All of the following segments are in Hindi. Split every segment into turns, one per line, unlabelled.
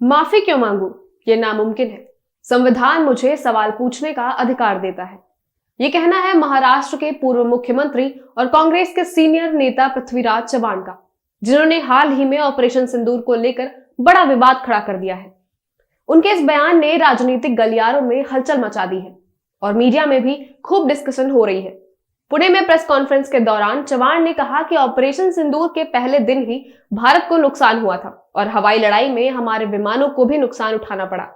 माफी क्यों मांगू? ये नामुमकिन है। संविधान मुझे सवाल पूछने का अधिकार देता है। ये कहना है महाराष्ट्र के पूर्व मुख्यमंत्री और कांग्रेस के सीनियर नेता पृथ्वीराज चव्हाण का, जिन्होंने हाल ही में ऑपरेशन सिंदूर को लेकर बड़ा विवाद खड़ा कर दिया है। उनके इस बयान ने राजनीतिक गलियारों में हलचल मचा दी है और मीडिया में भी खूब डिस्कशन हो रही है। पुणे में प्रेस कॉन्फ्रेंस के दौरान चव्हाण ने कहा कि ऑपरेशन सिंदूर के पहले दिन ही भारत को नुकसान हुआ था और हवाई लड़ाई में हमारे विमानों को भी नुकसान उठाना पड़ा।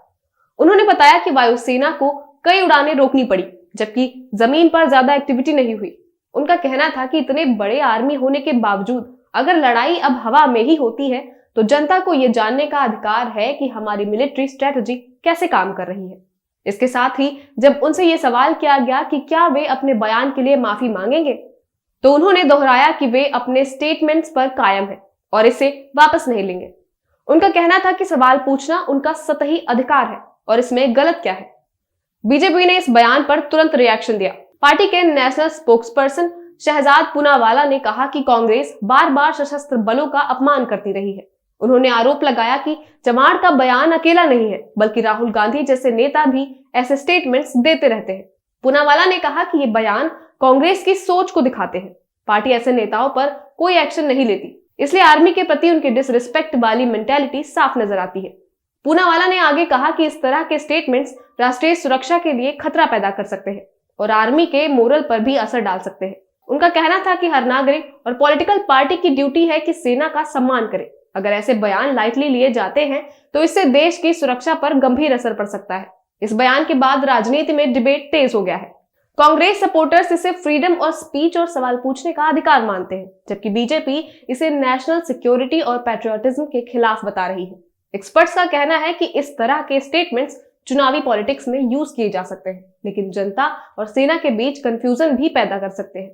उन्होंने बताया कि वायुसेना को कई उड़ानें रोकनी पड़ी, जबकि जमीन पर ज्यादा एक्टिविटी नहीं हुई। उनका कहना था कि इतने बड़े आर्मी होने के बावजूद अगर लड़ाई अब हवा में ही होती है तो जनता को यह जानने का अधिकार है कि हमारी मिलिट्री स्ट्रेटजी कैसे काम कर रही है। इसके साथ ही जब उनसे यह सवाल किया गया कि क्या वे अपने बयान के लिए माफी मांगेंगे, तो उन्होंने दोहराया कि वे अपने स्टेटमेंट्स पर कायम हैं और इसे वापस नहीं लेंगे। उनका कहना था कि सवाल पूछना उनका सतही अधिकार है और इसमें गलत क्या है। बीजेपी ने इस बयान पर तुरंत रिएक्शन दिया। पार्टी के नेशनल स्पोक्सपर्सन शहजाद पूनावाला ने कहा कि कांग्रेस बार बार सशस्त्र बलों का अपमान करती रही है। उन्होंने आरोप लगाया कि चव्हाण का बयान अकेला नहीं है, बल्कि राहुल गांधी जैसे नेता भी ऐसे स्टेटमेंट्स देते रहते हैं। पूनावाला ने कहा कि ये बयान कांग्रेस की सोच को दिखाते हैं। पार्टी ऐसे नेताओं पर कोई एक्शन नहीं लेती, इसलिए आर्मी के प्रति उनकी डिसरिस्पेक्ट वाली मेंटेलिटी साफ नजर आती है। पूनावाला ने आगे कहा कि इस तरह के स्टेटमेंट्स राष्ट्रीय सुरक्षा के लिए खतरा पैदा कर सकते हैं और आर्मी के मोरल पर भी असर डाल सकते हैं। उनका कहना था कि हर नागरिक और पॉलिटिकल पार्टी की ड्यूटी है कि सेना का सम्मान करे। अगर ऐसे बयान लाइटली लिए जाते हैं तो इससे देश की सुरक्षा पर गंभीर असर पड़ सकता है। इस बयान के बाद राजनीति में डिबेट तेज हो गया है। कांग्रेस सपोर्टर्स इसे फ्रीडम और स्पीच और सवाल पूछने का अधिकार मानते हैं, जबकि बीजेपी इसे नेशनल सिक्योरिटी और पैट्रियोटिज्म के खिलाफ बता रही है। एक्सपर्ट्स का कहना है कि इस तरह के स्टेटमेंट्स चुनावी पॉलिटिक्स में यूज किए जा सकते हैं, लेकिन जनता और सेना के बीच कंफ्यूजन भी पैदा कर सकते हैं।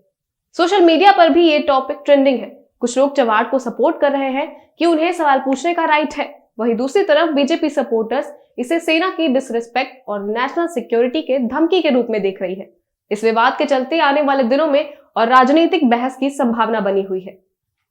सोशल मीडिया पर भी ये टॉपिक ट्रेंडिंग है। कुछ लोग चव्हाण को सपोर्ट कर रहे हैं कि उन्हें सवाल पूछने का राइट है, वहीं दूसरी तरफ बीजेपी सपोर्टर्स इसे सेना की डिसरिस्पेक्ट और नेशनल सिक्योरिटी के धमकी के रूप में देख रही है। इस विवाद के चलते आने वाले दिनों में और राजनीतिक बहस की संभावना बनी हुई है।